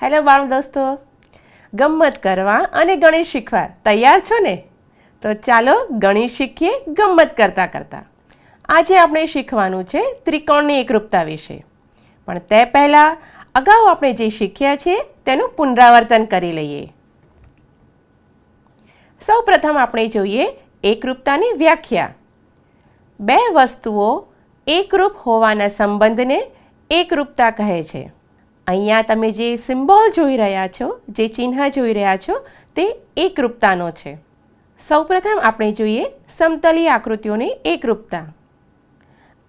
Hello બાળ દોસ્તો, ગમ્મત કરવા અને ગણિત શીખવા તૈયાર છો ને? તો ચાલો ગણિત શીખીએ ગમ્મત કરતાં કરતાં. આજે આપણે શીખવાનું છે ત્રિકોણની એકરૂપતા વિશે. પણ તે પહેલાં અગાઉ આપણે જે શીખ્યા છે તેનું પુનરાવર્તન કરી લઈએ. સૌપ્રથમ આપણે જોઈએ એકરૂપતાની વ્યાખ્યા. બે વસ્તુઓ એકરૂપ હોવાના સંબંધને એકરૂપતા કહે છે. અહીંયા તમે જે સિમ્બોલ જોઈ રહ્યા છો, જે ચિહ્ન જોઈ રહ્યા છો, તે એકરૂપતાનો છે. સૌપ્રથમ આપણે જોઈએ સમતલીય આકૃતિઓની એકરૂપતા.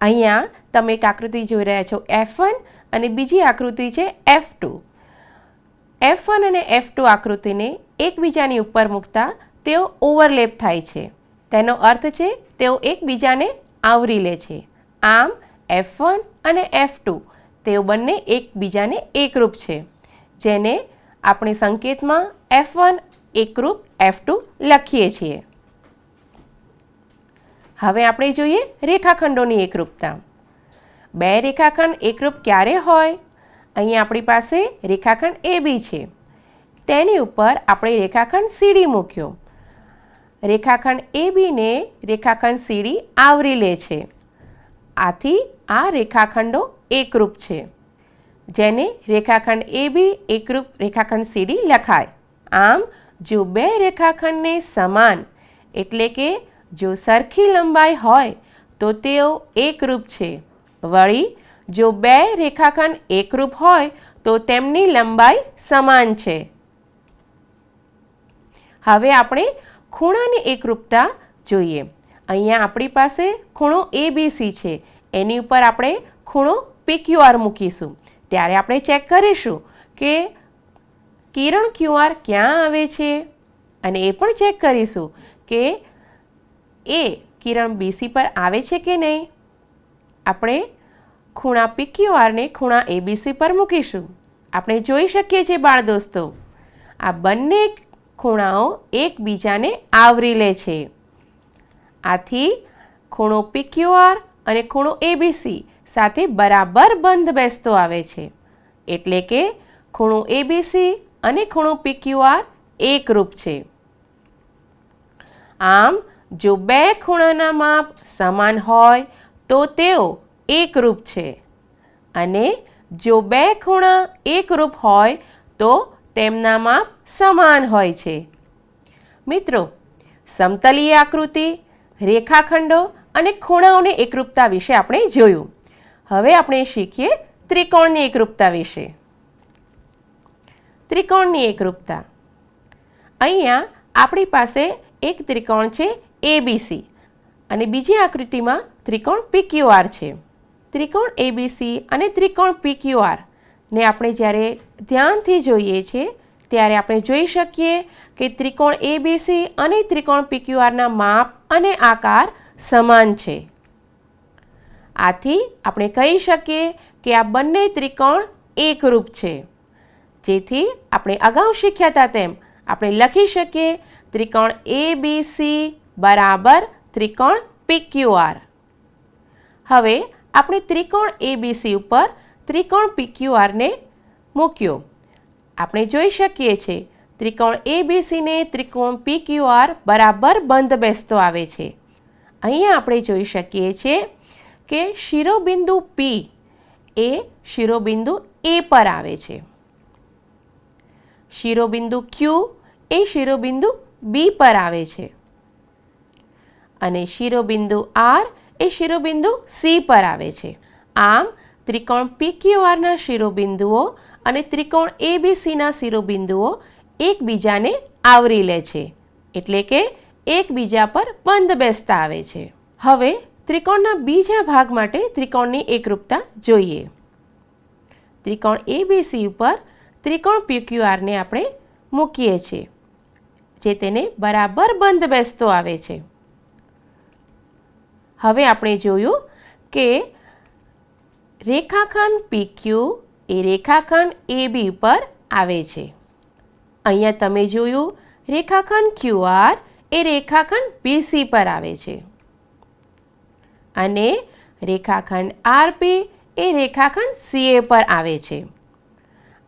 અહીંયા તમે એક આકૃતિ જોઈ રહ્યા છો F1 અને બીજી આકૃતિ છે F2. F1 અને F2 આકૃતિને એકબીજાની ઉપર મૂકતા તેઓ ઓવરલેપ થાય છે. તેનો અર્થ છે તેઓ એકબીજાને આવરી લે છે. આમ F1 અને F2 તેઓ બંને એકબીજાને એકરૂપ છે, જેને આપણે સંકેતમાં F1 એકરૂપ F2 લખીએ છીએ. હવે આપણે જોઈએ રેખાખંડોની એકરૂપતા. બે રેખાખંડ એકરૂપ ક્યારે હોય? અહીંયા આપણી પાસે રેખાખંડ AB છે. તેની ઉપર આપણે રેખાખંડ CD મૂક્યો. રેખાખંડ ABને રેખાખંડ CD આવરી લે છે. આથી આ રેખાખંડો એકરૂપ છે, જેને રેખાખંડ AB એકરૂપ રેખાખંડ CD લખાય. આમ જો બે રેખાખંડને સમાન એટલે કે જો સરખી લંબાઈ હોય તો તેઓ એકરૂપ છે. વળી જો બે રેખાખંડ એકરૂપ હોય તો તેમની લંબાઈ સમાન છે. હવે આપણે ખૂણાની એકરૂપતા જોઈએ. અહીંયા આપણી પાસે ખૂણો ABC છે. એની ઉપર આપણે ખૂણો PQR મૂકીશું. ત્યારે આપણે ચેક કરીશું કે કિરણ QR ક્યાં આવે છે, અને એ પણ ચેક કરીશું કે એ કિરણ BC પર આવે છે કે નહીં. આપણે ખૂણા PQR ને ખૂણા ABC પર મૂકીશું. આપણે જોઈ શકીએ છીએ બાળ દોસ્તો, આ બંને ખૂણાઓ એકબીજાને આવરી લે છે. આથી ખૂણો PQR અને ખૂણો ABC સાથે બરાબર બંધ બેસતો આવે છે. એટલે કે ખૂણો ABC અને ખૂણો PQR એકરૂપ છે. આમ જો બે ખૂણાના માપ સમાન હોય તો તેઓ એકરૂપ છે, અને જો બે ખૂણા એકરૂપ હોય તો તેમના માપ સમાન હોય છે. મિત્રો, સમતલીય આકૃતિ, રેખાખંડો અને ખૂણાઓની એકરૂપતા વિશે આપણે જોયું. હવે આપણે શીખીએ ત્રિકોણની એકરૂપતા વિશે. ત્રિકોણની એકરૂપતા. અહીંયા આપણી પાસે એક ત્રિકોણ છે ABC અને બીજી આકૃતિમાં ત્રિકોણ PQR છે. ત્રિકોણ ABC અને ત્રિકોણ PQR ને આપણે જ્યારે ધ્યાનથી જોઈએ છીએ ત્યારે આપણે જોઈ શકીએ કે ત્રિકોણ ABC અને ત્રિકોણ PQRના માપ અને આકાર સમાન છે. આથી આપણે કહી શકીએ કે આ બંને ત્રિકોણ એકરૂપ છે. જેથી આપણે અગાઉ શીખ્યા હતા તેમ આપણે લખી શકીએ ત્રિકોણ ABC બરાબર ત્રિકોણ PQR. હવે આપણે ત્રિકોણ ABC ઉપર ત્રિકોણ PQR ને મૂક્યો. આપણે જોઈ શકીએ છીએ ત્રિકોણ ABC ને ત્રિકોણ PQR બરાબર બંધ બેસતો આવે છે. અહીંયા આપણે જોઈ શકીએ છીએ કે શિરોબિંદુ P એ શિરોબિંદુ A પર આવે છે. શિરોબિંદુ Q એ શિરોબિંદુ B પર આવે છે. અને શિરોબિંદુ R એ શિરોબિંદુ C પર આવે છે. આમ ત્રિકોણ PQRના શિરોબિંદુઓ અને ત્રિકોણ ABCના શિરોબિંદુઓ એકબીજાને આવરી લે છે, એટલે કે એકબીજા પર બંધ બેસતા આવે છે. હવે ત્રિકોણના બીજા ભાગ માટે ત્રિકોણની એકરૂપતા જોઈએ. ત્રિકોણ ABC ઉપર ત્રિકોણ PQR ને આપણે મૂકીએ છીએ, જે તેને બરાબર બંધ બેસતો આવે છે. હવે આપણે જોયું કે રેખાખંડ PQ એ રેખાખંડ AB પર આવે છે. અહીંયા તમે જોયું રેખાખંડ QR એ રેખાખંડ BC પર આવે છે, અને રેખાખંડ RP એ રેખાખંડ CA પર આવે છે.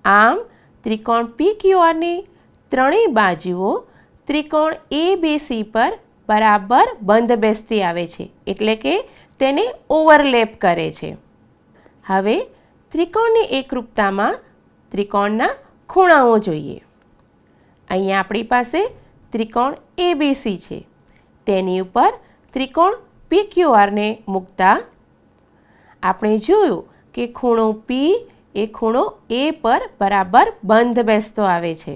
આમ ત્રિકોણ PQRની ત્રણેય બાજુઓ ત્રિકોણ ABC પર બરાબર બંધ બેસતી આવે છે, એટલે કે તેને ઓવરલેપ કરે છે. હવે ત્રિકોણની એકરૂપતામાં ત્રિકોણના ખૂણાઓ જોઈએ. અહીંયા આપણી પાસે ત્રિકોણ ABC છે. તેની ઉપર ત્રિકોણ PQRને મૂકતા આપણે જોયું કે ખૂણો P એ ખૂણો A પર બરાબર બંધ બેસતો આવે છે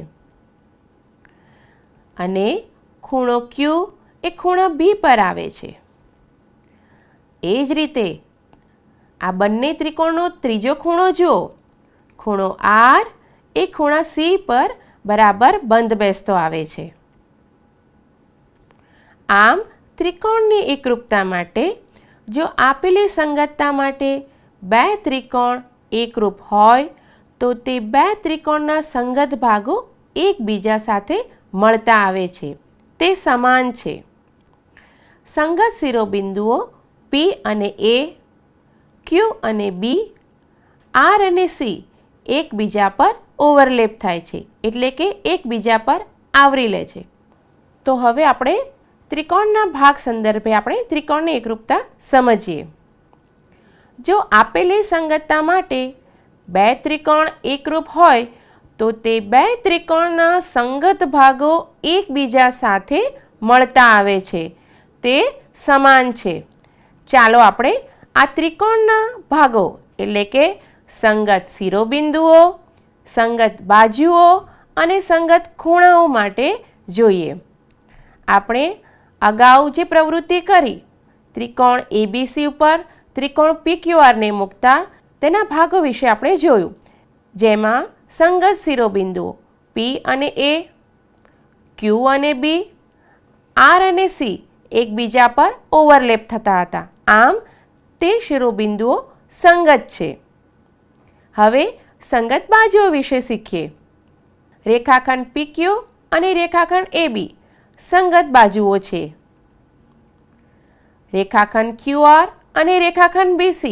અને ખૂણો Q એ ખૂણો B પર આવે છે. એ જ રીતે આ બંને ત્રિકોણનો ત્રીજો ખૂણો જુઓ. ખૂણો R એ ખૂણા C પર બરાબર બંધ બેસતો આવે છે. આમ ત્રિકોણની એકરૂપતા માટે જો આપેલી સંગતતા માટે બે ત્રિકોણ એકરૂપ હોય તો તે બે ત્રિકોણના સંગત ભાગો એકબીજા સાથે મળતા આવે છે, તે સમાન છે. સંગત શિરોબિંદુઓ P અને A, Q અને B, R અને C એકબીજા પર ઓવરલેપ થાય છે, એટલે કે એકબીજા પર આવરી લે છે. તો હવે આપણે ત્રિકોણના ભાગ સંદર્ભે આપણે ત્રિકોણની એકરૂપતા સમજીએ. જો આપેલી સંગતતા માટે બે ત્રિકોણ એકરૂપ હોય તો તે બે ત્રિકોણના સંગત ભાગો એકબીજા સાથે મળતા આવે છે, તે સમાન છે. ચાલો આપણે આ ત્રિકોણના ભાગો એટલે કે સંગત શિરોબિંદુઓ, સંગત બાજુઓ અને સંગત ખૂણાઓ માટે જોઈએ. આપણે અગાઉ જે પ્રવૃત્તિ કરી ત્રિકોણ ABC ઉપર ત્રિકોણ PQRને મૂકતા તેના ભાગો વિશે આપણે જોયું, જેમાં સંગત શિરોબિંદુઓ P અને A, Q અને B, R અને C એકબીજા પર ઓવરલેપ થતા હતા. આમ તે શિરોબિંદુઓ સંગત છે. હવે સંગત બાજુઓ વિશે શીખીએ. રેખાખંડ PQ અને રેખાખંડ AB સંગત બાજુઓ છે. રેખાખંડ QR અને રેખાખંડ BC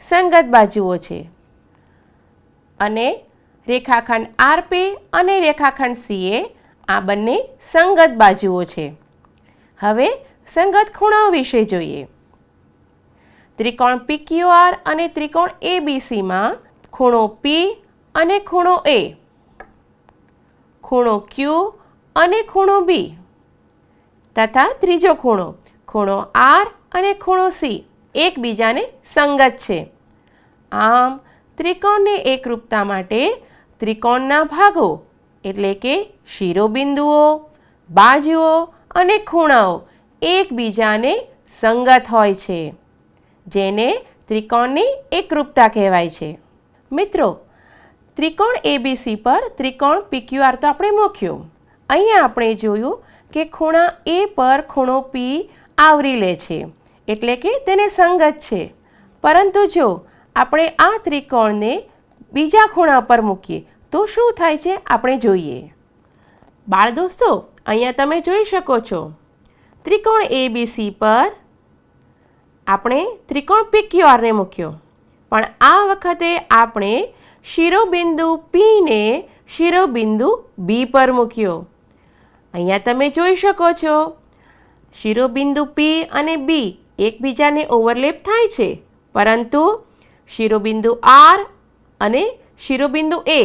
સંગત બાજુઓ છે. અને રેખાખંડ RP અને રેખાખંડ CA આ બંને સંગત બાજુઓ છે. હવે સંગત ખૂણાઓ વિશે જોઈએ. ત્રિકોણ PQR અને ત્રિકોણ ABCમાં ખૂણો P અને ખૂણો A, ખૂણો Q અને ખૂણો B તથા ત્રીજો ખૂણો R અને ખૂણો C એકબીજાને સંગત છે. આમ ત્રિકોણની એકરૂપતા માટે ત્રિકોણના ભાગો એટલે કે શિરોબિંદુઓ, બાજુઓ અને ખૂણાઓ એકબીજાને સંગત હોય છે, જેને ત્રિકોણની એકરૂપતા કહેવાય છે. મિત્રો, ત્રિકોણ ABC પર ત્રિકોણ PQR તો આપણે મૂક્યો. અહીંયા આપણે જોયું કે ખૂણા A પર ખૂણો P આવરી લે છે, એટલે કે તેને સંગત છે. પરંતુ જો આપણે આ ત્રિકોણને બીજા ખૂણા પર મૂકીએ તો શું થાય છે આપણે જોઈએ. બાળ દોસ્તો, અહીંયા તમે જોઈ શકો છો ત્રિકોણ ABC પર આપણે ત્રિકોણ PQRને મૂક્યો, પણ આ વખતે આપણે શિરોબિંદુ P ને શિરોબિંદુ B પર મૂક્યો. અહીંયા તમે જોઈ શકો છો શિરોબિંદુ P અને B એકબીજાને ઓવરલેપ થાય છે, પરંતુ શિરોબિંદુ R અને શિરોબિંદુ A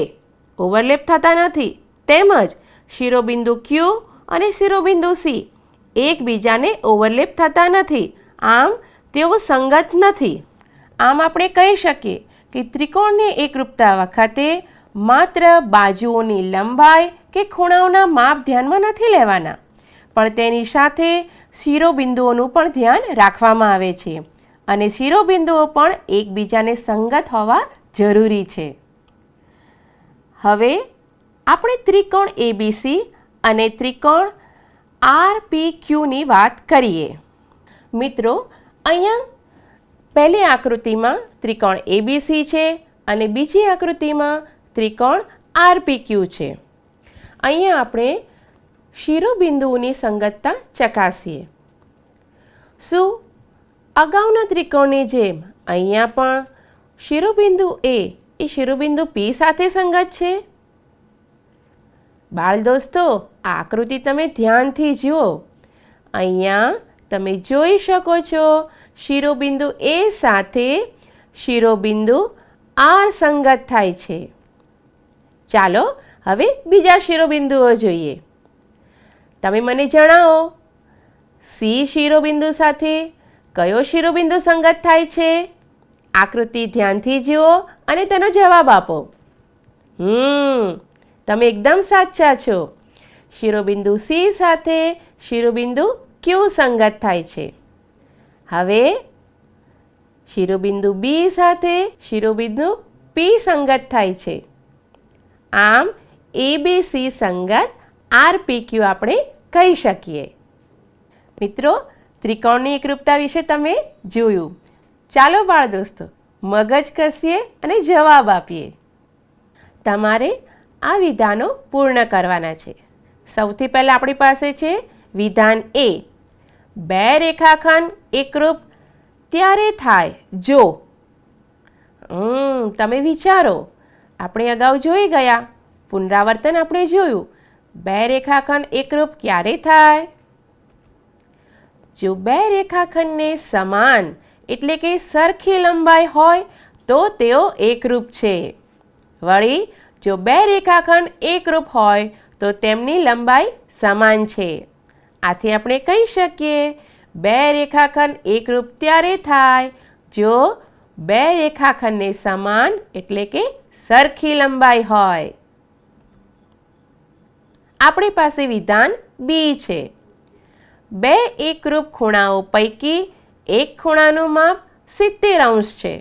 ઓવરલેપ થતા નથી. તેમજ શિરોબિંદુ Q અને શિરોબિંદુ C એકબીજાને ઓવરલેપ થતા નથી. આમ તેઓ સંગત નથી. આમ આપણે કહી શકીએ કે ત્રિકોણની એકરૂપતા વખતે માત્ર બાજુઓની લંબાઈ કે ખૂણાઓના માપ ધ્યાનમાં નથી લેવાના, પણ તેની સાથે શિરોબિંદુઓનું પણ ધ્યાન રાખવામાં આવે છે અને શિરોબિંદુઓ પણ એકબીજાને સંગત હોવા જરૂરી છે. હવે આપણે ત્રિકોણ ABC અને ત્રિકોણ RPQની વાત કરીએ. મિત્રો, અહીંયા પહેલી આકૃતિમાં ત્રિકોણ ABC છે અને બીજી આકૃતિમાં ત્રિકોણ RPQ છે. અહીંયા આપણે શિરોબિંદુઓની સંગતતા ચકાસીએ. શું અગાઉના ત્રિકોણની જેમ અહીંયા પણ શિરોબિંદુ A એ શિરોબિંદુ P સાથે સંગત છે? બાળ દોસ્તો, આ આકૃતિ તમે ધ્યાનથી જુઓ. અહીંયા તમે જોઈ શકો છો શિરોબિંદુ એ સાથે શિરોબિંદુ આર સંગત થાય છે. ચાલો હવે બીજા શિરોબિંદુઓ જોઈએ. તમે મને જણાવો, સી શિરોબિંદુ સાથે કયો શિરોબિંદુ સંગત થાય છે? આકૃતિ ધ્યાનથી જુઓ અને તેનો જવાબ આપો. તમે એકદમ સાચા છો. શિરોબિંદુ સી સાથે શિરોબિંદુ ક્યુ સંગત થાય છે. હવે શિરોબિંદુ બી સાથે શિરોબિંદુ પી સંગત થાય છે. આમ એબીસી સંગત આરપીક્યુ આપણે કહી શકીએ. મિત્રો, ત્રિકોણની એકરૂપતા વિશે તમે જોયું. ચાલો બાળ દોસ્તો, મગજ કસીએ અને જવાબ આપીએ. તમારે આ વિધાનો પૂર્ણ કરવાના છે. સૌથી પહેલાં આપણી પાસે છે વિધાન એ. બે રેખાખંડ એકરૂપ ત્યારે થાય જો. તમે વિચારો, આપણે અગાઉ જોઈ ગયા, પુનરાવર્તન આપણે જોયું. બે રેખાખંડ એકરૂપ ક્યારે થાય? જો બે રેખાખંડને સમાન એટલે કે સરખી લંબાઈ હોય તો તેઓ એકરૂપ છે. વળી જો બે રેખાખંડ એકરૂપ હોય તો તેમની લંબાઈ સમાન છે. આથી આપણે કહી શકીએ બે રેખાખંડ એકરૂપ ત્યારે થાય જો બે રેખાખંડને સમાન એટલે કે સરખી લંબાઈ હોય. આપણી પાસે વિધાન બી છે. બે એકરૂપ ખૂણાઓ પૈકી એક ખૂણાનું માપ 70° છે.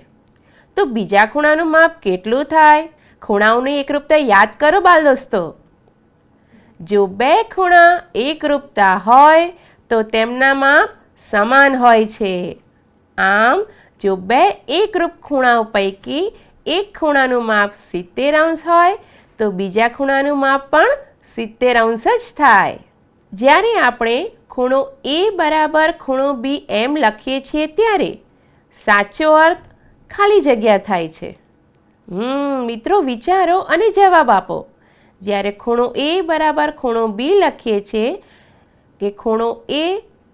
તો બીજા ખૂણાનું માપ કેટલું થાય? ખૂણાઓની એકરૂપતા યાદ કરો બાળ દોસ્તો. જો બે ખૂણા એકરૂપતા હોય તો તેમના માપ સમાન હોય છે. આમ જો બે એકરૂપ ખૂણાઓ પૈકી એક ખૂણાનું માપ 70° હોય તો બીજા ખૂણાનું માપ પણ 70° જ થાય. જ્યારે આપણે ખૂણો એ બરાબર ખૂણો બી એમ લખીએ છીએ ત્યારે સાચો અર્થ ખાલી જગ્યા થાય છે. મિત્રો, વિચારો અને જવાબ આપો. જ્યારે ખૂણો એ બરાબર ખૂણો બી લખીએ છીએ કે ખૂણો એ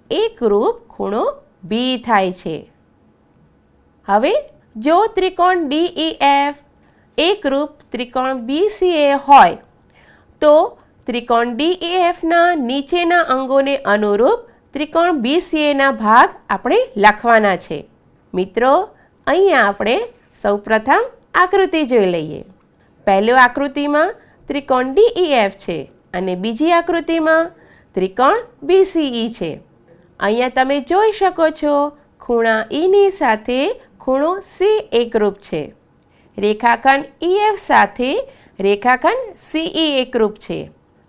એકરૂપ ખૂણો બી થાય છે. હવે જો ત્રિકોણ DEF એકરૂપ ત્રિકોણ BCA હોય તો ત્રિકોણ DEFના નીચેના અંગોને અનુરૂપ ત્રિકોણ BCAના ભાગ આપણે લખવાના છે. મિત્રો, અહીંયા આપણે સૌપ્રથમ આકૃતિ જોઈ લઈએ. પહેલી આકૃતિમાં ત્રિકોણ DEF છે અને બીજી આકૃતિમાં ત્રિકોણ BCE છે. અહીંયા તમે જોઈ શકો છો ખૂણા Eની સાથે ખૂણો C એકરૂપ છે. રેખાખંડ EF સાથે રેખાખંડ CE એકરૂપ છે.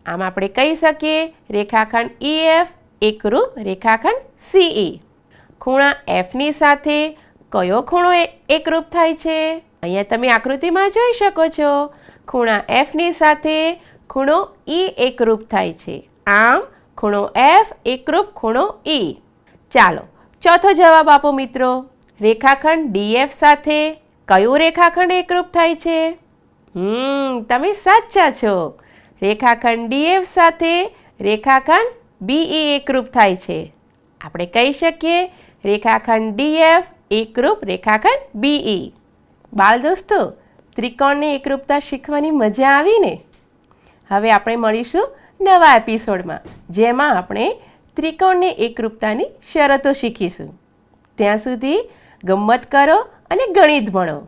આમ આપણે કહી શકીએ રેખાખંડ EF એકરૂપ રેખાખંડ CE. ખૂણા Fની સાથે કયો ખૂણો એકરૂપ થાય છે? અહીંયા તમે આકૃતિમાં જોઈ શકો છો ખૂણા Fની સાથે ખૂણો E એકરૂપ થાય છે. આમ ખૂણો F એકરૂપ ખૂણો E. ચાલો ચોથો જવાબ આપો મિત્રો. રેખાખંડ DF સાથે કયું રેખાખંડ એકરૂપ થાય છે? તમે સાચા છો. રેખાખંડ DF સાથે રેખાખંડ BE એકરૂપ થાય છે. આપણે કહી શકીએ રેખાખંડ DF એકરૂપ રેખાખંડ BE. બાળ દોસ્તો, ત્રિકોણની એકરૂપતા શીખવાની મજા આવી ને? હવે આપણે મળીશું નવા એપિસોડમાં, જેમાં આપણે ત્રિકોણની એકરૂપતાની શરતો શીખીશું. ત્યાં સુધી ગમ્મત કરો અને ગણિત ભણો.